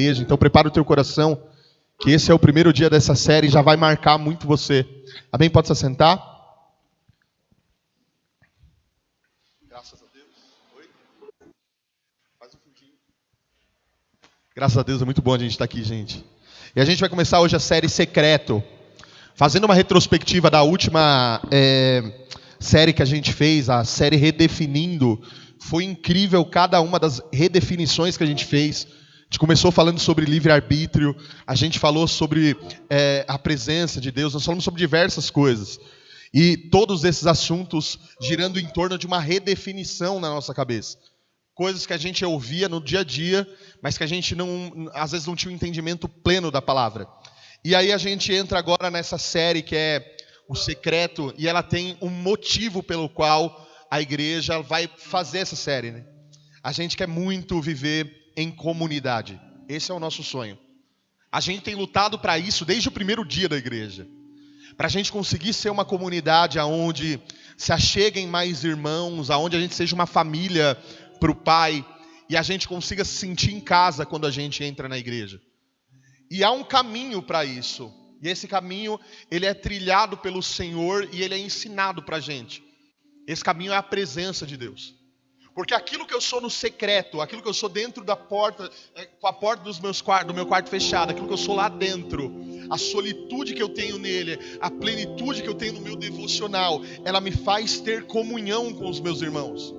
igreja. Então prepara o teu coração, que esse é o primeiro dia dessa série e já vai marcar muito você. Amém? Pode se assentar? Graças a Deus. Oi? Faz um pouquinho. Graças a Deus, é muito bom a gente estar aqui, gente. E a gente vai começar hoje a série Secreto, fazendo uma retrospectiva da última série que a gente fez, a série Redefinindo. Foi incrível cada uma das redefinições que a gente fez. A gente começou falando sobre livre-arbítrio, a gente falou sobre a presença de Deus, nós falamos sobre diversas coisas. E todos esses assuntos girando em torno de uma redefinição na nossa cabeça. Coisas que a gente ouvia no dia a dia, mas que a gente às vezes não tinha um entendimento pleno da palavra. E aí a gente entra agora nessa série que é o Secreto, e ela tem um motivo pelo qual a igreja vai fazer essa série, né? A gente quer muito viver em comunidade. Esse é o nosso sonho. A gente tem lutado para isso desde o primeiro dia da igreja. Para a gente conseguir ser uma comunidade onde se acheguem mais irmãos, onde a gente seja uma família para o Pai, e a gente consiga se sentir em casa quando a gente entra na igreja. E há um caminho para isso. E esse caminho, ele é trilhado pelo Senhor e ele é ensinado para a gente. Esse caminho é a presença de Deus. Porque aquilo que eu sou no secreto, aquilo que eu sou dentro da porta, com a porta do meu quarto fechada, aquilo que eu sou lá dentro, a solitude que eu tenho nele, a plenitude que eu tenho no meu devocional, ela me faz ter comunhão com os meus irmãos.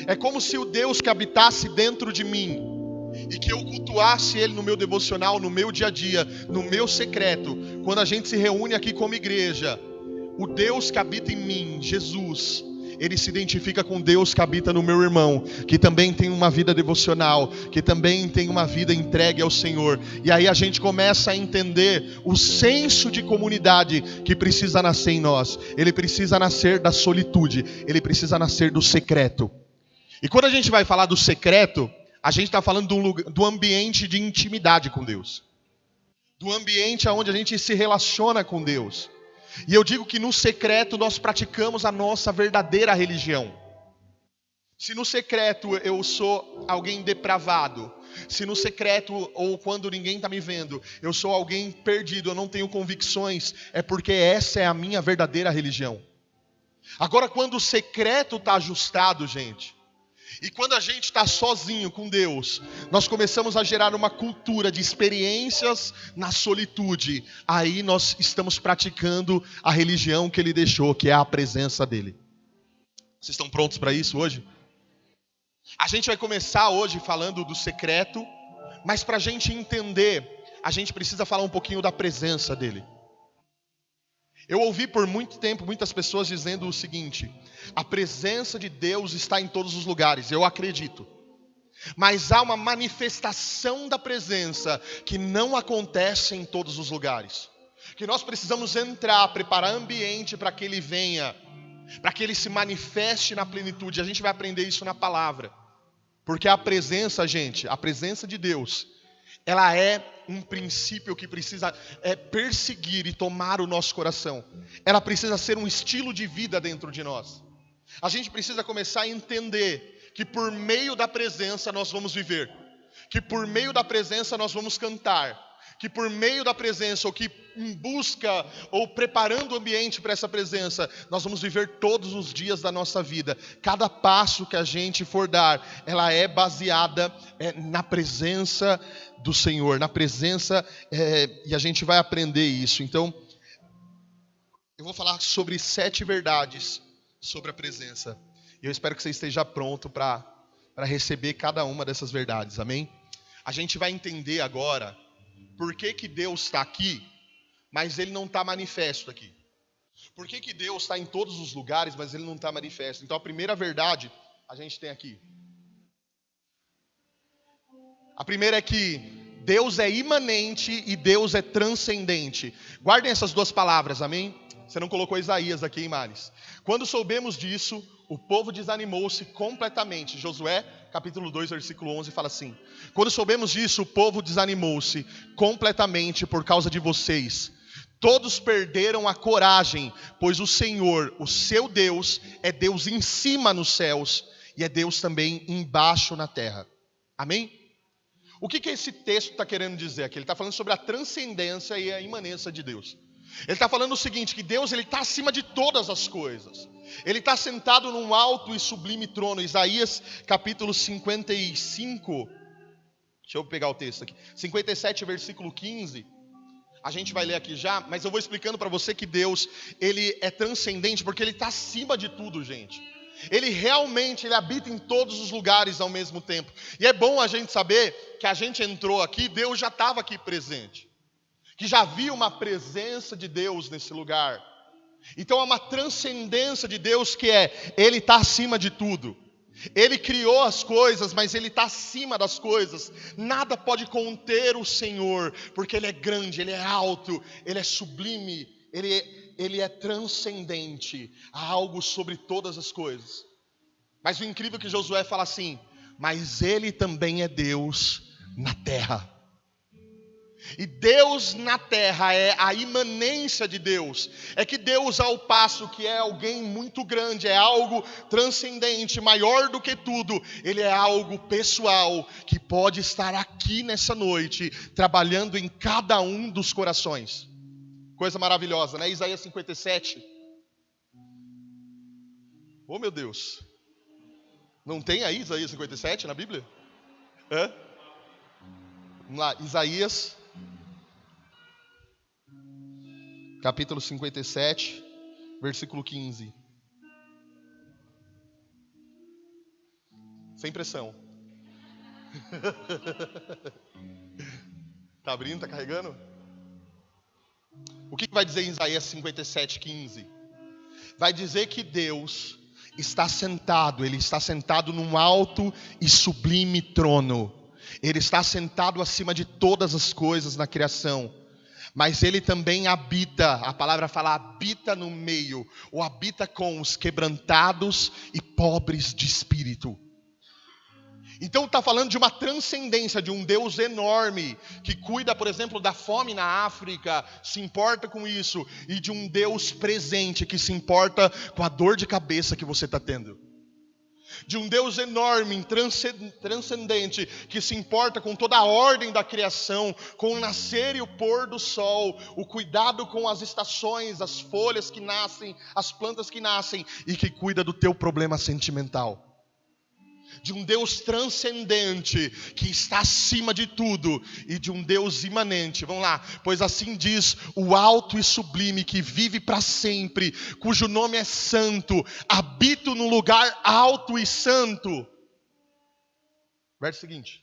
É como se o Deus que habitasse dentro de mim e que eu cultuasse Ele no meu devocional, no meu dia a dia, no meu secreto, quando a gente se reúne aqui como igreja, o Deus que habita em mim, Jesus, ele se identifica com Deus que habita no meu irmão, que também tem uma vida devocional, que também tem uma vida entregue ao Senhor. E aí a gente começa a entender o senso de comunidade que precisa nascer em nós. Ele precisa nascer da solitude, ele precisa nascer do secreto. E quando a gente vai falar do secreto, a gente está falando do ambiente de intimidade com Deus. Do ambiente onde a gente se relaciona com Deus. E eu digo que no secreto nós praticamos a nossa verdadeira religião. Se no secreto eu sou alguém depravado, se no secreto ou quando ninguém está me vendo, eu sou alguém perdido, eu não tenho convicções, é porque essa é a minha verdadeira religião. Agora quando o secreto está ajustado, gente, e quando a gente está sozinho com Deus, nós começamos a gerar uma cultura de experiências na solitude. Aí nós estamos praticando a religião que Ele deixou, que é a presença dEle. Vocês estão prontos para isso hoje? A gente vai começar hoje falando do secreto, mas para a gente entender, a gente precisa falar um pouquinho da presença dEle. Eu ouvi por muito tempo muitas pessoas dizendo o seguinte: a presença de Deus está em todos os lugares. Eu acredito. Mas há uma manifestação da presença que não acontece em todos os lugares. Que nós precisamos entrar, preparar ambiente para que Ele venha, para que Ele se manifeste na plenitude. A gente vai aprender isso na palavra. Porque a presença, gente, a presença de Deus, ela é um princípio que precisa perseguir e tomar o nosso coração. Ela precisa ser um estilo de vida dentro de nós. A gente precisa começar a entender que por meio da presença nós vamos viver. Que por meio da presença nós vamos cantar. Que por meio da presença, ou que em busca, ou preparando o ambiente para essa presença, nós vamos viver todos os dias da nossa vida. Cada passo que a gente for dar, ela é baseada na presença do Senhor, na presença, e a gente vai aprender isso. Então, eu vou falar sobre 7 verdades sobre a presença. E eu espero que você esteja pronto para receber cada uma dessas verdades, amém? A gente vai entender agora por que Deus está aqui, mas Ele não está manifesto aqui. Por que Deus está em todos os lugares, mas Ele não está manifesto? Então a primeira verdade a gente tem aqui. A primeira é que Deus é imanente e Deus é transcendente. Guardem essas 2 palavras, amém? Você não colocou Isaías aqui, hein, Maris? Quando soubemos disso, o povo desanimou-se completamente. Josué, capítulo 2, versículo 11, fala assim: quando soubemos disso, o povo desanimou-se completamente por causa de vocês. Todos perderam a coragem, pois o Senhor, o seu Deus, é Deus em cima nos céus e é Deus também embaixo na terra. Amém? O que esse texto está querendo dizer aqui? Ele está falando sobre a transcendência e a imanência de Deus. Ele está falando o seguinte, que Deus está acima de todas as coisas. Ele está sentado num alto e sublime trono. Isaías capítulo 55, deixa eu pegar o texto aqui, 57 versículo 15. A gente vai ler aqui já, mas eu vou explicando para você que Deus, ele é transcendente, porque ele está acima de tudo, gente. Ele realmente, ele habita em todos os lugares ao mesmo tempo. E é bom a gente saber que a gente entrou aqui, Deus já estava aqui presente. Que já havia uma presença de Deus nesse lugar. Então é uma transcendência de Deus que ele está acima de tudo. Ele criou as coisas, mas ele está acima das coisas. Nada pode conter o Senhor, porque ele é grande, ele é alto, ele é sublime, ele é transcendente. Há algo sobre todas as coisas. Mas o incrível é que Josué fala assim, mas ele também é Deus na terra. E Deus na terra é a imanência de Deus. É que Deus, ao passo que é alguém muito grande, é algo transcendente, maior do que tudo, ele é algo pessoal, que pode estar aqui nessa noite, trabalhando em cada um dos corações. Coisa maravilhosa, né? Isaías 57. Oh, meu Deus. Não tem aí Isaías 57 na Bíblia? Hã? Vamos lá, Isaías capítulo 57, versículo 15. Sem pressão. Tá abrindo, tá carregando? O que vai dizer em Isaías 57, 15? Vai dizer que Deus está sentado, ele está sentado num alto e sublime trono. Ele está sentado acima de todas as coisas na criação. Mas ele também habita, a palavra fala habita no meio, ou habita com os quebrantados e pobres de espírito. Então está falando de uma transcendência, de um Deus enorme, que cuida, por exemplo, da fome na África, se importa com isso, e de um Deus presente, que se importa com a dor de cabeça que você está tendo. De um Deus enorme, transcendente, que se importa com toda a ordem da criação, com o nascer e o pôr do sol, o cuidado com as estações, as folhas que nascem, as plantas que nascem, e que cuida do teu problema sentimental. De um Deus transcendente, que está acima de tudo, e de um Deus imanente. Vamos lá, pois assim diz o alto e sublime, que vive para sempre, cujo nome é santo, habito no lugar alto e santo. Verso seguinte.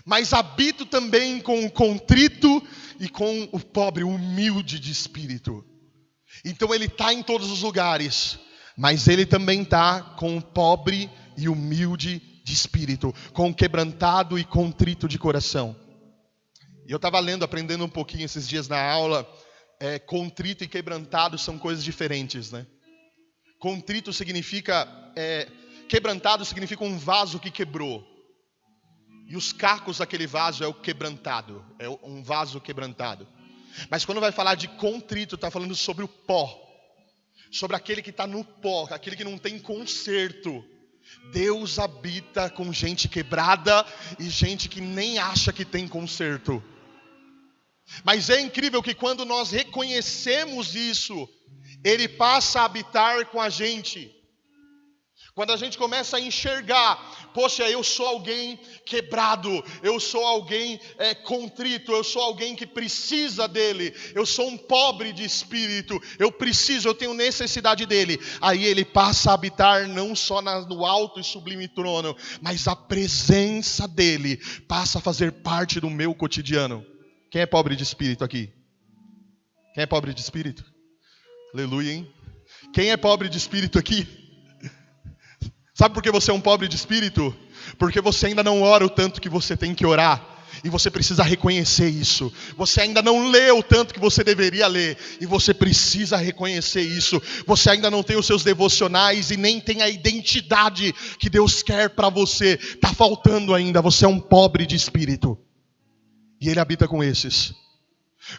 Mas habito também com o contrito e com o pobre, o humilde de espírito. Então ele está em todos os lugares, mas ele também está com o pobre e humilde de espírito, com o quebrantado e contrito de coração. E eu estava lendo, aprendendo um pouquinho esses dias na aula, contrito e quebrantado são coisas diferentes, né? Contrito significa, quebrantado significa um vaso que quebrou. E os cacos daquele vaso é o quebrantado, é um vaso quebrantado. Mas quando vai falar de contrito, está falando sobre o pó. Sobre aquele que está no pó, aquele que não tem conserto. Deus habita com gente quebrada e gente que nem acha que tem conserto. Mas é incrível que quando nós reconhecemos isso, ele passa a habitar com a gente. Quando a gente começa a enxergar, poxa, eu sou alguém quebrado, eu sou alguém contrito, eu sou alguém que precisa dele, eu sou um pobre de espírito, eu tenho necessidade dele. Aí ele passa a habitar não só no alto e sublime trono, mas a presença dele passa a fazer parte do meu cotidiano. Quem é pobre de espírito aqui? Quem é pobre de espírito? Aleluia, hein? Quem é pobre de espírito aqui? Sabe por que você é um pobre de espírito? Porque você ainda não ora o tanto que você tem que orar. E você precisa reconhecer isso. Você ainda não lê o tanto que você deveria ler. E você precisa reconhecer isso. Você ainda não tem os seus devocionais e nem tem a identidade que Deus quer para você. Está faltando ainda. Você é um pobre de espírito. E Ele habita com esses.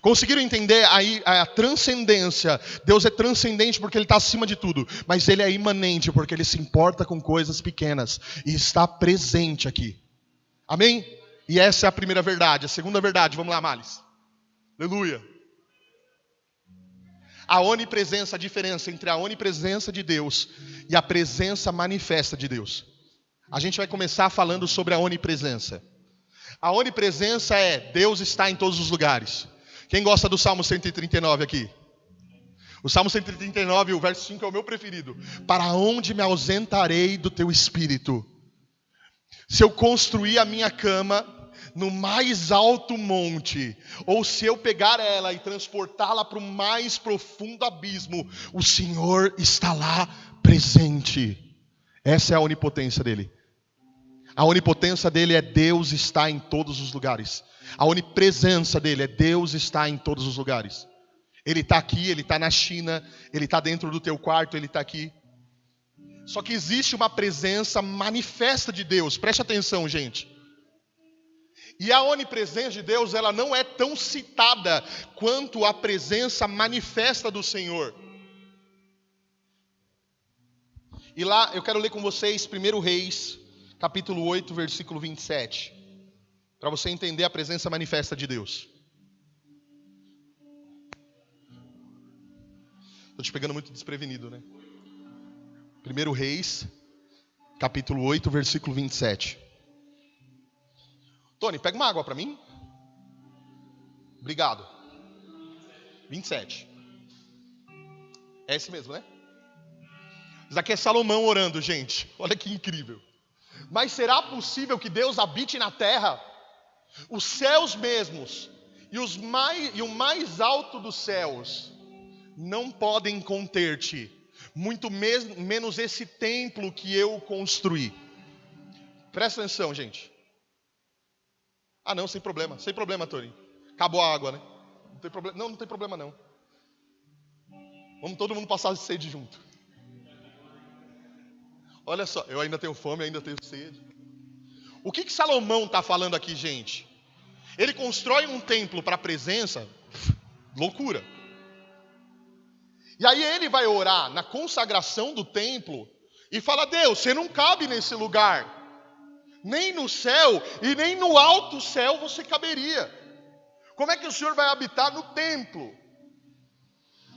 Conseguiram entender aí a transcendência? Deus é transcendente porque Ele está acima de tudo, mas Ele é imanente porque Ele se importa com coisas pequenas e está presente aqui. Amém? E essa é a primeira verdade. A segunda verdade, vamos lá, Males. Aleluia. A onipresença, a diferença entre a onipresença de Deus e a presença manifesta de Deus. A gente vai começar falando sobre a onipresença. A onipresença é Deus está em todos os lugares. Quem gosta do Salmo 139 aqui? O Salmo 139, o verso 5 é o meu preferido. Para onde me ausentarei do teu espírito? Se eu construir a minha cama no mais alto monte, ou se eu pegar ela e transportá-la para o mais profundo abismo, o Senhor está lá presente. Essa é a onipotência dele. A onipotência dele é Deus está em todos os lugares. A onipresença dele é Deus está em todos os lugares. Ele está aqui, ele está na China, ele está dentro do teu quarto, ele está aqui. Só que existe uma presença manifesta de Deus. Preste atenção, gente. E a onipresença de Deus, ela não é tão citada quanto a presença manifesta do Senhor. E lá, eu quero ler com vocês 1 Reis, capítulo 8, versículo 27. Para você entender a presença manifesta de Deus. Estou te pegando muito desprevenido, né? 1 Reis, capítulo 8, versículo 27. Tony, pega uma água para mim. Obrigado. 27. É esse mesmo, né? Isso aqui é Salomão orando, gente. Olha que incrível. Mas será possível que Deus habite na terra? Os céus mesmos e o mais alto dos céus não podem conter-te, muito menos esse templo que eu construí. Presta atenção, gente. Ah, não, sem problema, Tony. Acabou a água, né? Não tem problema, não tem problema não. Vamos todo mundo passar sede junto. Olha só, eu ainda tenho fome, ainda tenho sede. O que Salomão está falando aqui, gente? Ele constrói um templo para a presença, loucura. E aí ele vai orar na consagração do templo e fala: Deus, você não cabe nesse lugar. Nem no céu e nem no alto céu você caberia. Como é que o Senhor vai habitar no templo?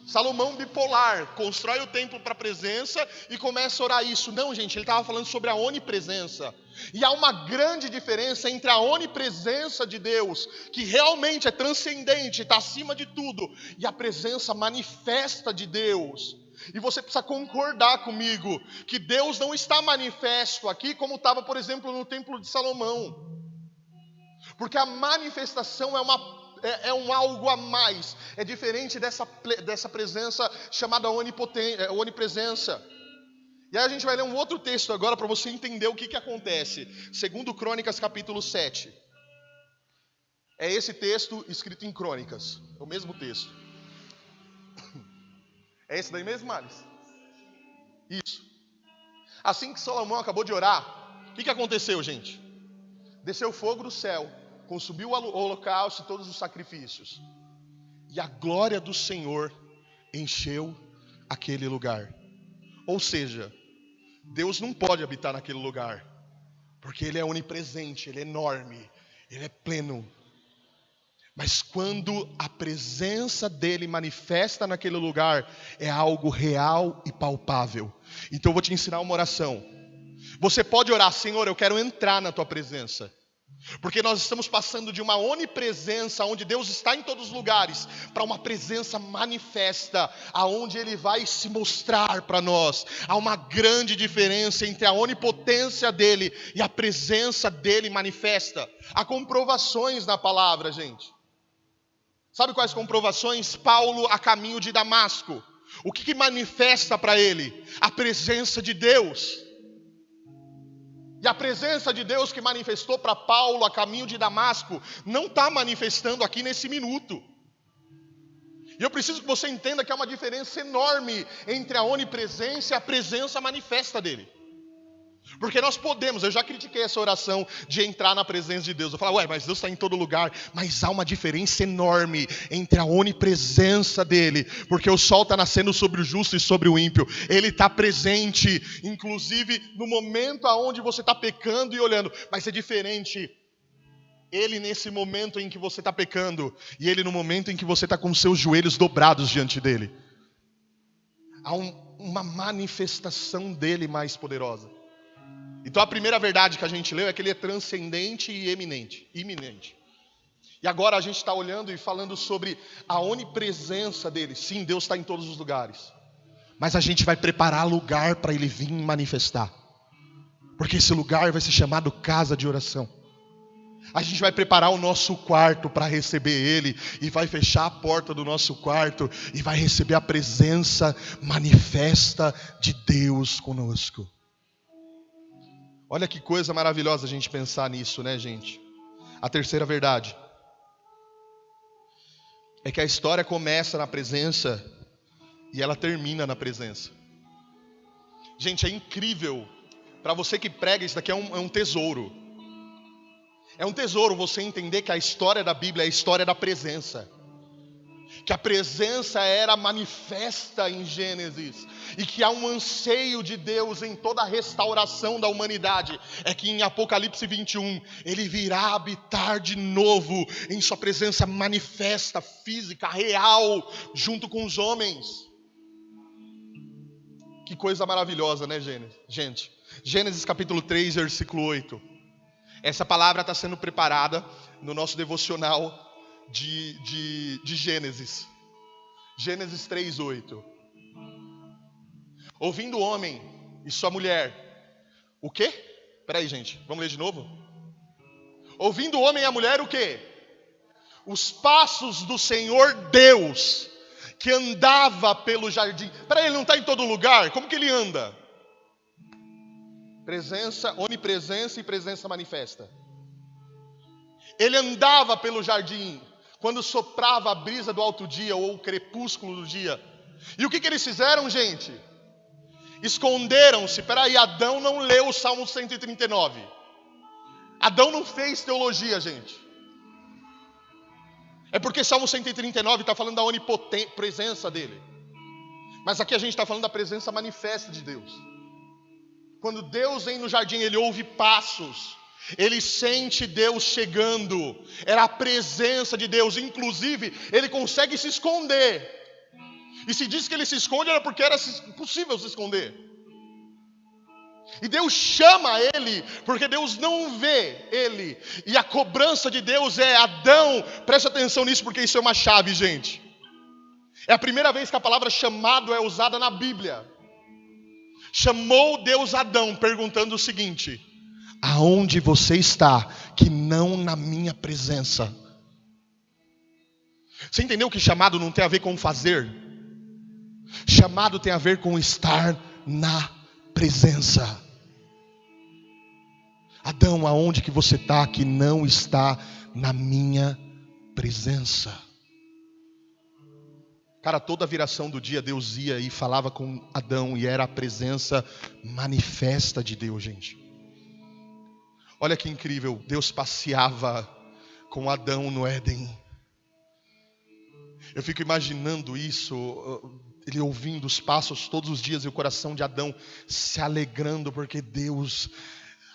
Salomão bipolar, constrói o templo para a presença e começa a orar isso. Não, gente, ele estava falando sobre a onipresença. E há uma grande diferença entre a onipresença de Deus, que realmente é transcendente, está acima de tudo, e a presença manifesta de Deus. E você precisa concordar comigo que Deus não está manifesto aqui como estava, por exemplo, no templo de Salomão. Porque a manifestação é um algo a mais. É diferente dessa presença chamada onipresença. E aí a gente vai ler um outro texto agora para você entender o que acontece. 2 Crônicas capítulo 7. É esse texto escrito em Crônicas. É o mesmo texto. É esse daí mesmo, Maris? Isso. Assim que Salomão acabou de orar, o que aconteceu, gente? Desceu fogo do céu, consumiu o holocausto e todos os sacrifícios. E a glória do Senhor encheu aquele lugar. Ou seja, Deus não pode habitar naquele lugar, porque Ele é onipresente, Ele é enorme, Ele é pleno. Mas quando a presença dEle manifesta naquele lugar, é algo real e palpável. Então eu vou te ensinar uma oração. Você pode orar: Senhor, eu quero entrar na Tua presença. Porque nós estamos passando de uma onipresença, onde Deus está em todos os lugares, para uma presença manifesta, aonde Ele vai se mostrar para nós. Há uma grande diferença entre a onipotência dEle e a presença dEle manifesta. Há comprovações na palavra, gente. Sabe quais comprovações? Paulo a caminho de Damasco. O que manifesta para ele? A presença de Deus. E a presença de Deus que manifestou para Paulo a caminho de Damasco não está manifestando aqui nesse minuto. E eu preciso que você entenda que há uma diferença enorme entre a onipresença e a presença manifesta dele. Porque nós podemos, eu já critiquei essa oração de entrar na presença de Deus. Eu falo, mas Deus está em todo lugar. Mas há uma diferença enorme entre a onipresença dele. Porque o sol está nascendo sobre o justo e sobre o ímpio. Ele está presente, inclusive no momento onde você está pecando e olhando. Mas é diferente ele nesse momento em que você está pecando e ele no momento em que você está com os seus joelhos dobrados diante dele. Há uma manifestação dele mais poderosa. Então a primeira verdade que a gente leu é que ele é transcendente e iminente. E agora a gente está olhando e falando sobre a onipresença dele. Sim, Deus está em todos os lugares. Mas a gente vai preparar lugar para ele vir manifestar. Porque esse lugar vai ser chamado casa de oração. A gente vai preparar o nosso quarto para receber ele. E vai fechar a porta do nosso quarto. E vai receber a presença manifesta de Deus conosco. Olha que coisa maravilhosa a gente pensar nisso, né, gente? A terceira verdade é que a história começa na presença e ela termina na presença. Gente, é incrível. Para você que prega, isso daqui é um tesouro. É um tesouro você entender que a história da Bíblia é a história da presença. Que a presença era manifesta em Gênesis. E que há um anseio de Deus em toda a restauração da humanidade. É que em Apocalipse 21, ele virá habitar de novo em sua presença manifesta, física, real, junto com os homens. Que coisa maravilhosa, né, gente? Gênesis capítulo 3, versículo 8. Essa palavra está sendo preparada no nosso devocional de Gênesis. Gênesis 3, 8. Ouvindo o homem e sua mulher. O quê? Peraí, gente, vamos ler de novo? Ouvindo o homem e a mulher o quê? Os passos do Senhor Deus, que andava pelo jardim. Peraí, ele não está em todo lugar? Como que ele anda? Presença, onipresença e presença manifesta. Ele andava pelo jardim quando soprava a brisa do alto dia ou o crepúsculo do dia. E o que eles fizeram, gente? Esconderam-se. Peraí, Adão não leu o Salmo 139. Adão não fez teologia, gente. É porque Salmo 139 está falando da onipresença dele. Mas aqui a gente está falando da presença manifesta de Deus. Quando Deus vem no jardim, ele ouve passos. Ele sente Deus chegando. Era a presença de Deus. Inclusive, ele consegue se esconder. E se diz que ele se esconde, era porque era impossível se esconder. E Deus chama ele, porque Deus não vê ele. E a cobrança de Deus é: Adão, preste atenção nisso, porque isso é uma chave, gente. É a primeira vez que a palavra chamado é usada na Bíblia. Chamou Deus Adão, perguntando o seguinte: aonde você está, que não na minha presença? Você entendeu que chamado não tem a ver com fazer? Chamado tem a ver com estar na presença. Adão, aonde que você está, que não está na minha presença? Cara, toda a viração do dia, Deus ia e falava com Adão, e era a presença manifesta de Deus, gente. Olha que incrível, Deus passeava com Adão no Éden. Eu fico imaginando isso, ele ouvindo os passos todos os dias, e o coração de Adão se alegrando, porque Deus,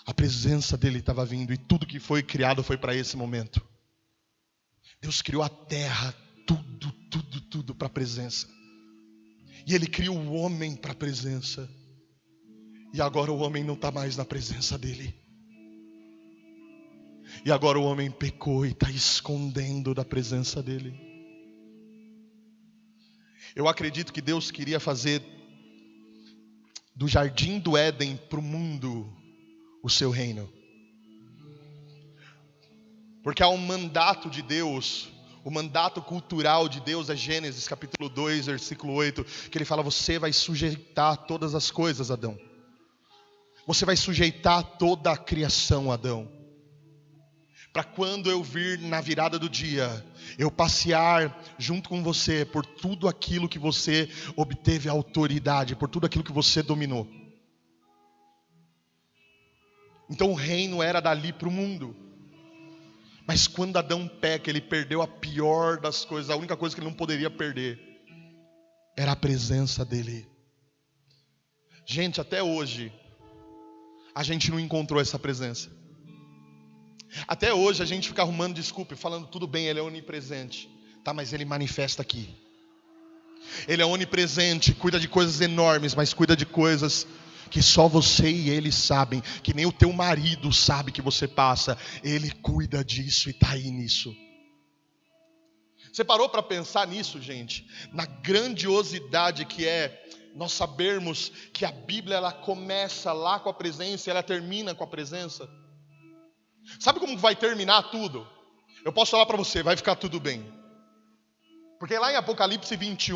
a presença dele estava vindo, e tudo que foi criado foi para esse momento. Deus criou a terra, tudo para a presença. E ele criou o homem para a presença. E agora o homem não está mais na presença dele. E agora o homem pecou e está escondendo da presença dele. Eu acredito que Deus queria fazer do jardim do Éden para o mundo o seu reino. Porque há um mandato de Deus. O mandato cultural de Deus é Gênesis capítulo 2, versículo 8, que ele fala: você vai sujeitar todas as coisas, Adão. Você vai sujeitar toda a criação, Adão. Para quando eu vir na virada do dia, eu passear junto com você por tudo aquilo que você obteve autoridade, por tudo aquilo que você dominou. Então o reino era dali para o mundo. Mas quando Adão peca, ele perdeu a pior das coisas. A única coisa que ele não poderia perder era a presença dele. Gente, até hoje a gente não encontrou essa presença. Até hoje a gente fica arrumando desculpa e falando, tudo bem, ele é onipresente. Tá, mas ele manifesta aqui. Ele é onipresente, cuida de coisas enormes, mas cuida de coisas que só você e ele sabem, que nem o teu marido sabe que você passa. Ele cuida disso e está aí nisso. Você parou para pensar nisso, gente? Na grandiosidade que é nós sabermos que a Bíblia ela começa lá com a presença e ela termina com a presença. Sabe como vai terminar tudo? Eu posso falar para você, vai ficar tudo bem. Porque lá em Apocalipse 21,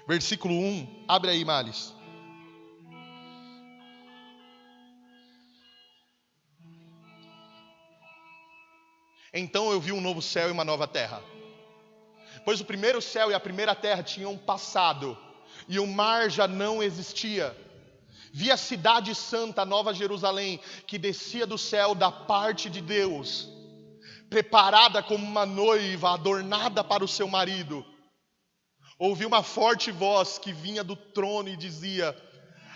versículo 1, abre aí, Males. Então eu vi um novo céu e uma nova terra. Pois o primeiro céu e a primeira terra tinham passado, e o mar já não existia. Vi a cidade santa, a Nova Jerusalém, que descia do céu da parte de Deus, preparada como uma noiva, adornada para o seu marido. Ouvi uma forte voz que vinha do trono e dizia: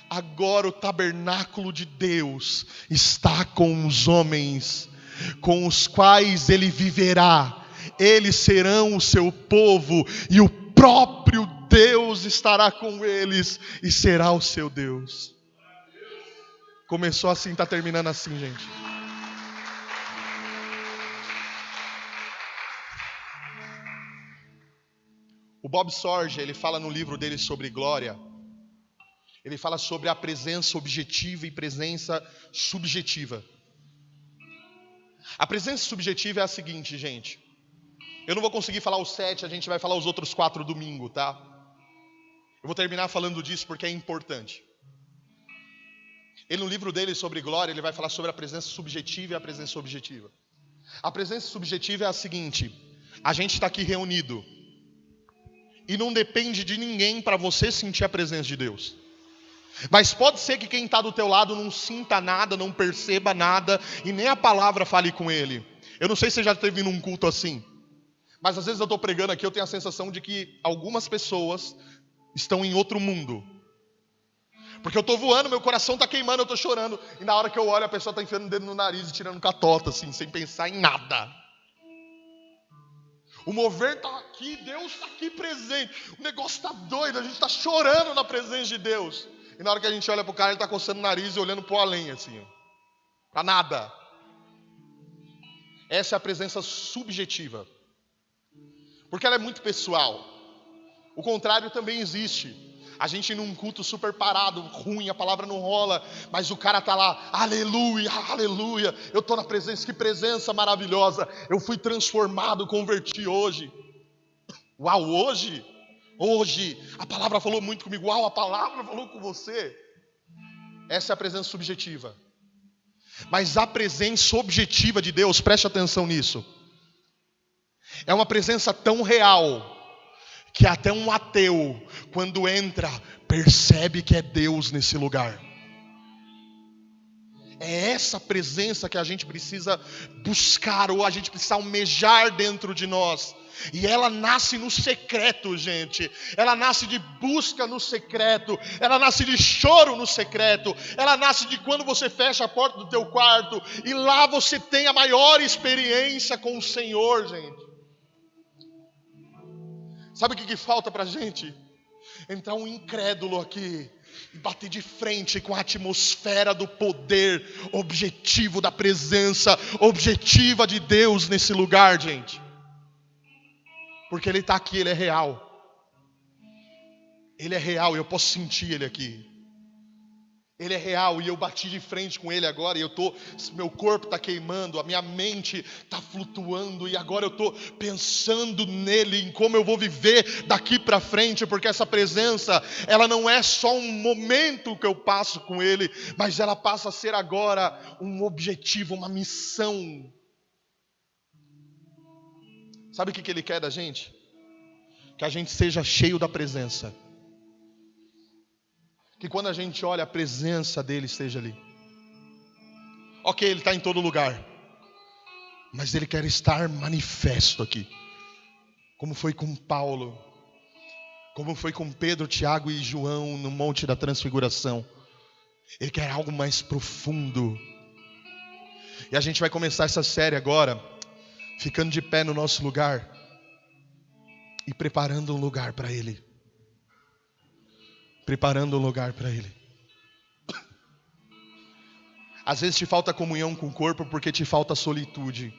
agora o tabernáculo de Deus está com os homens, com os quais ele viverá. Eles serão o seu povo, e o próprio Deus estará com eles e será o seu Deus. Começou assim, está terminando assim, gente. O Bob Sorge, ele fala no livro dele sobre glória. Ele fala sobre a presença objetiva e presença subjetiva. A presença subjetiva é a seguinte, gente. Eu não vou conseguir falar os 7, a gente vai falar os outros 4 domingo, tá? Eu vou terminar falando disso porque é importante. Ele no livro dele sobre glória, ele vai falar sobre a presença subjetiva e a presença objetiva. A presença subjetiva é a seguinte: a gente está aqui reunido e não depende de ninguém para você sentir a presença de Deus. Mas pode ser que quem está do teu lado não sinta nada, não perceba nada e nem a palavra fale com ele. Eu não sei se você já esteve num culto assim, mas às vezes eu estou pregando aqui, eu tenho a sensação de que algumas pessoas estão em outro mundo. Porque eu estou voando, meu coração está queimando, eu estou chorando. E na hora que eu olho, a pessoa está enfiando o dedo no nariz e tirando catota, assim, sem pensar em nada. O mover está aqui, Deus está aqui presente. O negócio está doido, a gente está chorando na presença de Deus. E na hora que a gente olha para o cara, ele está coçando o nariz e olhando para o além, assim. Para nada. Essa é a presença subjetiva. Porque ela é muito pessoal. O contrário também existe. A gente num culto super parado, ruim, a palavra não rola, mas o cara tá lá, aleluia, aleluia, eu tô na presença, que presença maravilhosa, eu fui transformado, converti hoje. Uau, hoje? Hoje, a palavra falou muito comigo, uau, a palavra falou com você. Essa é a presença subjetiva. Mas a presença objetiva de Deus, preste atenção nisso, é uma presença tão real, que até um ateu, quando entra, percebe que é Deus nesse lugar. É essa presença que a gente precisa buscar, ou a gente precisa almejar dentro de nós. E ela nasce no secreto, gente. Ela nasce de busca no secreto. Ela nasce de choro no secreto. Ela nasce de quando você fecha a porta do teu quarto e lá você tem a maior experiência com o Senhor, gente. Sabe o que falta pra gente? Entrar um incrédulo aqui e bater de frente com a atmosfera do poder objetivo, da presença objetiva de Deus nesse lugar, gente. Porque Ele está aqui, Ele é real. Ele é real e eu posso sentir Ele aqui. Ele é real e eu bati de frente com Ele agora e meu corpo está queimando, a minha mente está flutuando e agora eu estou pensando nele, em como eu vou viver daqui para frente, porque essa presença, ela não é só um momento que eu passo com Ele, mas ela passa a ser agora um objetivo, uma missão. Sabe o que Ele quer da gente? Que a gente seja cheio da presença. Que quando a gente olha, a presença dele esteja ali. Ok, Ele está em todo lugar, mas Ele quer estar manifesto aqui. Como foi com Paulo, como foi com Pedro, Tiago e João no Monte da Transfiguração. Ele quer algo mais profundo. E a gente vai começar essa série agora, ficando de pé no nosso lugar e preparando um lugar para Ele. Preparando um lugar para Ele. Às vezes te falta comunhão com o corpo porque te falta solitude.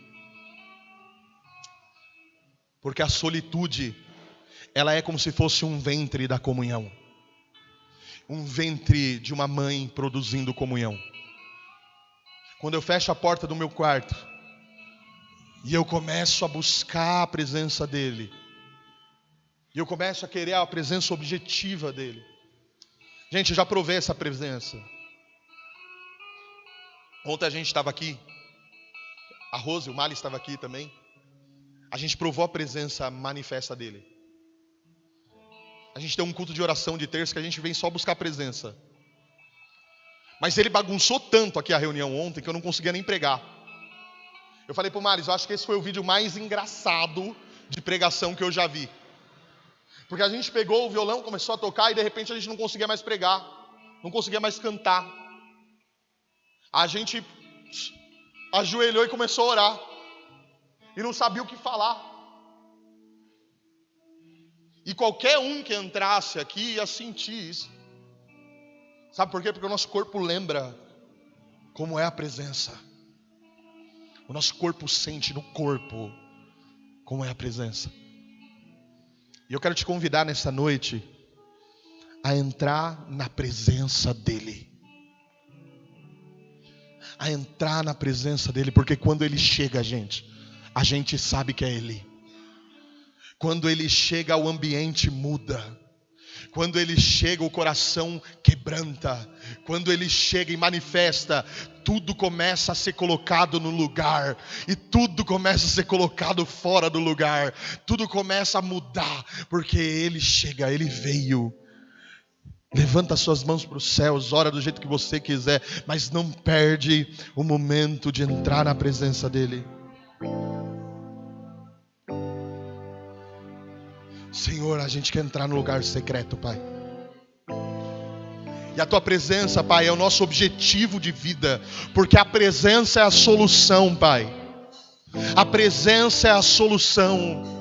Porque a solitude, ela é como se fosse um ventre da comunhão. Um ventre de uma mãe produzindo comunhão. Quando eu fecho a porta do meu quarto e eu começo a buscar a presença dEle, e eu começo a querer a presença objetiva dEle. Gente, eu já provei essa presença. Ontem a gente estava aqui, a Rose, o Mali estava aqui também. A gente provou a presença manifesta dEle. A gente tem um culto de oração de terça que a gente vem só buscar a presença. Mas ele bagunçou tanto aqui a reunião ontem que eu não conseguia nem pregar. Eu falei pro Maris, eu acho que esse foi o vídeo mais engraçado de pregação que eu já vi. Porque a gente pegou o violão, começou a tocar e de repente a gente não conseguia mais pregar. Não conseguia mais cantar. A gente ajoelhou e começou a orar. E não sabia o que falar. E qualquer um que entrasse aqui ia sentir isso. Sabe por quê? Porque o nosso corpo lembra como é a presença. O nosso corpo sente no corpo como é a presença. E eu quero te convidar nessa noite a entrar na presença dEle. A entrar na presença dEle, porque quando Ele chega, a gente sabe que é Ele. Quando Ele chega, o ambiente muda. Quando Ele chega, o coração quebranta. Quando Ele chega e manifesta, tudo começa a ser colocado no lugar. E tudo começa a ser colocado fora do lugar. Tudo começa a mudar, porque Ele chega, Ele veio. Levanta suas mãos para os céus, ora do jeito que você quiser, mas não perde o momento de entrar na presença dEle. Senhor, a gente quer entrar no lugar secreto, Pai. E a Tua presença, Pai, é o nosso objetivo de vida. Porque a presença é a solução, Pai. A presença é a solução.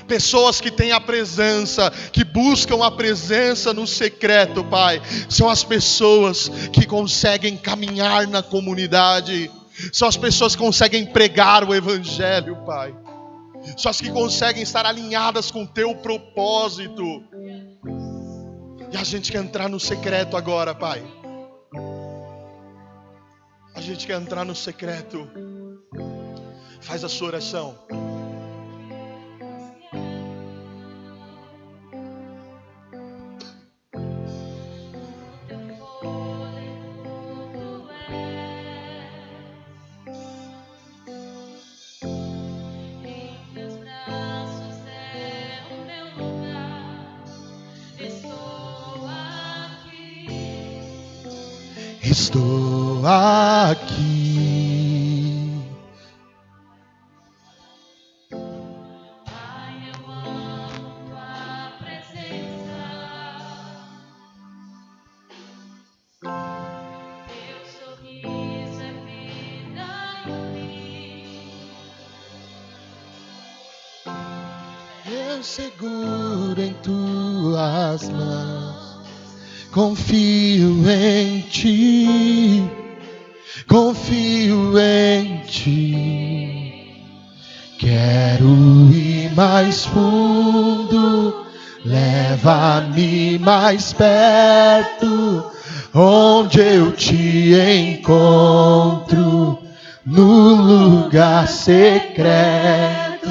Pessoas que têm a presença, que buscam a presença no secreto, Pai, são as pessoas que conseguem caminhar na comunidade. São as pessoas que conseguem pregar o Evangelho, Pai. São as que conseguem estar alinhadas com o Teu propósito. E a gente quer entrar no secreto agora, Pai. A gente quer entrar no secreto. Faz a sua oração. Estou aqui. Pai, eu amo tua presença. Teu sorriso é vida em mim. Eu seguro em tuas mãos. Confio em Ti. Confio em Ti. Quero ir mais fundo. Leva-me mais perto. Onde eu te encontro. No lugar secreto.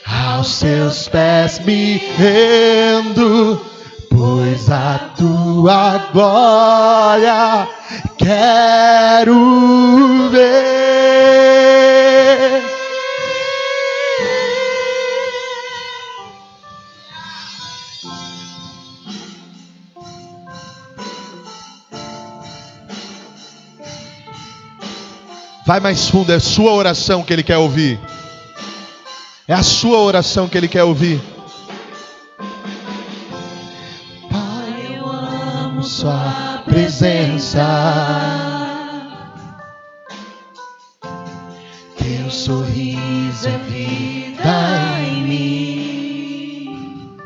Aos seus pés me rendo. Pois a tua glória quero ver. Vai mais fundo, é a sua oração que Ele quer ouvir. É a sua oração que Ele quer ouvir. Pai, eu amo Sua presença, Teu sorriso é vida em mim.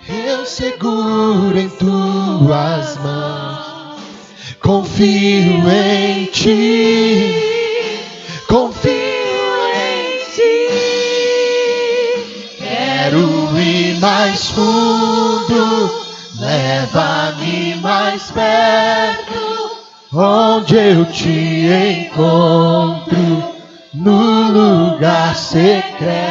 eu seguro em tuas mãos, confio em ti, confio em ti. Quero ir mais fundo, leva-me mais perto, onde eu te encontro, no lugar secreto,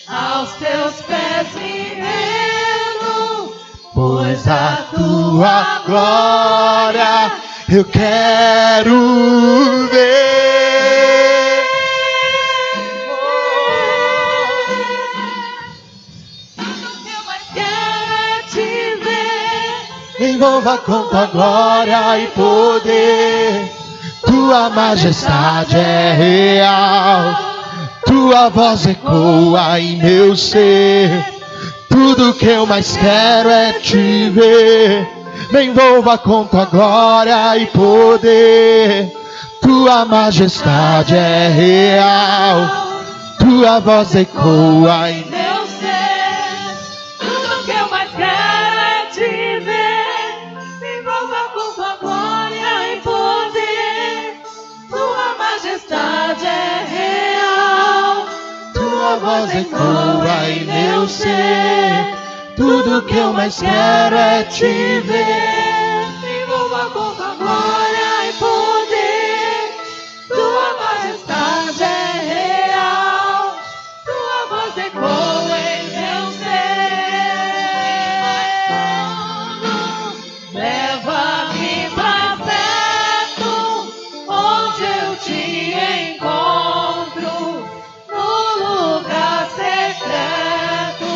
Aos teus pés me rendo, pois a tua glória eu quero ver. eu mais quero é te ver. Envolva com tua glória e poder, tua majestade é real, tua voz ecoa em meu ser. Tudo que eu mais quero é te ver. Me envolva com tua glória e poder, tua majestade é real, tua voz ecoa em Meu ser, tudo que eu mais quero é te ver. Me envolva com tua glória e poder. Tua majestade é real. tua voz ecoa em meu ser. Tudo que eu mais quero é te ver. Me envolva com tua glória e poder. Tua majestade é real. Tua voz ecoa em meu ser. Leva-me pra perto, onde eu te encontro, no lugar secreto.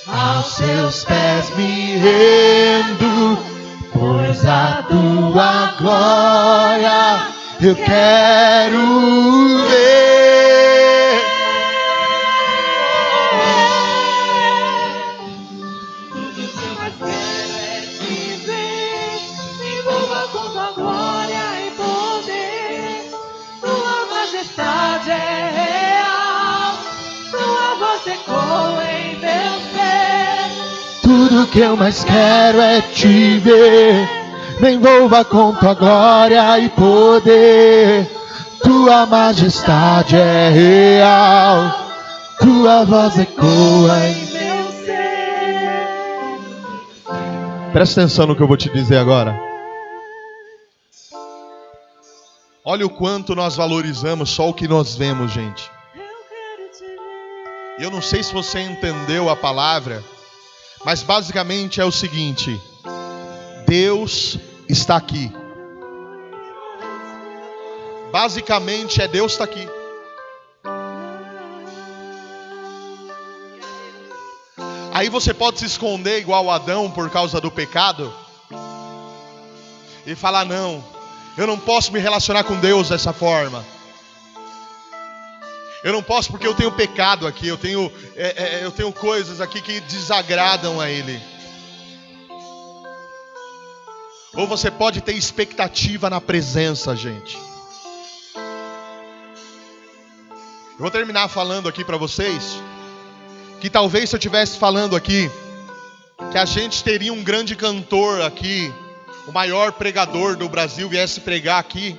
Aos seus pés me rendo, pois a tua glória eu quero ver. Tudo que eu mais quero é te ver. Me envolva com tua glória e poder. Tua majestade é real. Tua voz ecoa em meu ser. Tudo que eu mais quero é te ver. Me envolva com tua glória e poder, tua majestade é real, tua voz ecoa em... Meu ser. Presta atenção no que eu vou te dizer agora. Olha o quanto nós valorizamos só o que nós vemos, gente. Eu quero te ver. E eu não sei se você entendeu a palavra, mas basicamente é o seguinte: Deus está aqui. Basicamente é Deus está aqui. Aí você pode se esconder igual Adão por causa do pecado e falar: não, eu não posso me relacionar com Deus dessa forma. Eu não posso porque eu tenho pecado aqui, eu tenho coisas aqui que desagradam a Ele. Ou você pode ter expectativa na presença, gente. Eu vou terminar falando aqui para vocês que talvez se eu estivesse falando aqui que a gente teria um grande cantor aqui, o maior pregador do Brasil viesse pregar aqui,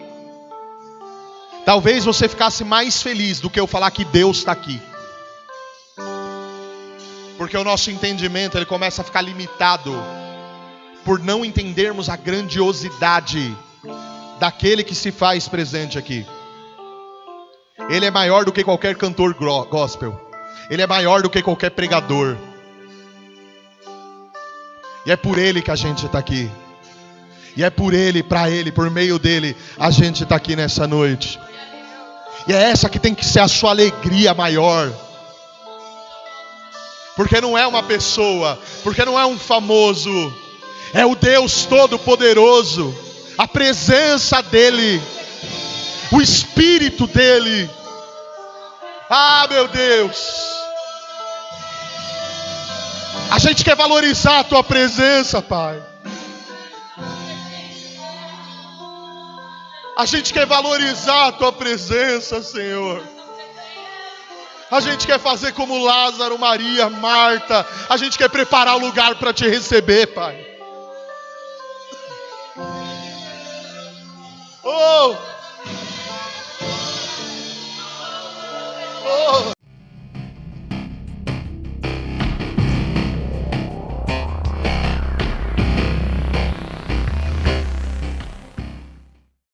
talvez você ficasse mais feliz do que eu falar que Deus está aqui. Porque o nosso entendimento ele começa a ficar limitado por não entendermos a grandiosidade daquele que se faz presente aqui. Ele é maior do que qualquer cantor gospel. Ele é maior do que qualquer pregador. E é por Ele que a gente está aqui. E é por Ele, para Ele, por meio dEle, a gente está aqui nessa noite. E é essa que tem que ser a sua alegria maior. Porque não é uma pessoa, porque não é um famoso, é o Deus Todo-Poderoso, a presença dEle, o Espírito dEle. Ah, meu Deus, a gente quer valorizar a Tua presença, Pai. A gente quer valorizar a Tua presença, Senhor. A gente quer fazer como Lázaro, Maria, Marta. A gente quer preparar lugar para Te receber, Pai. Oh! Oh!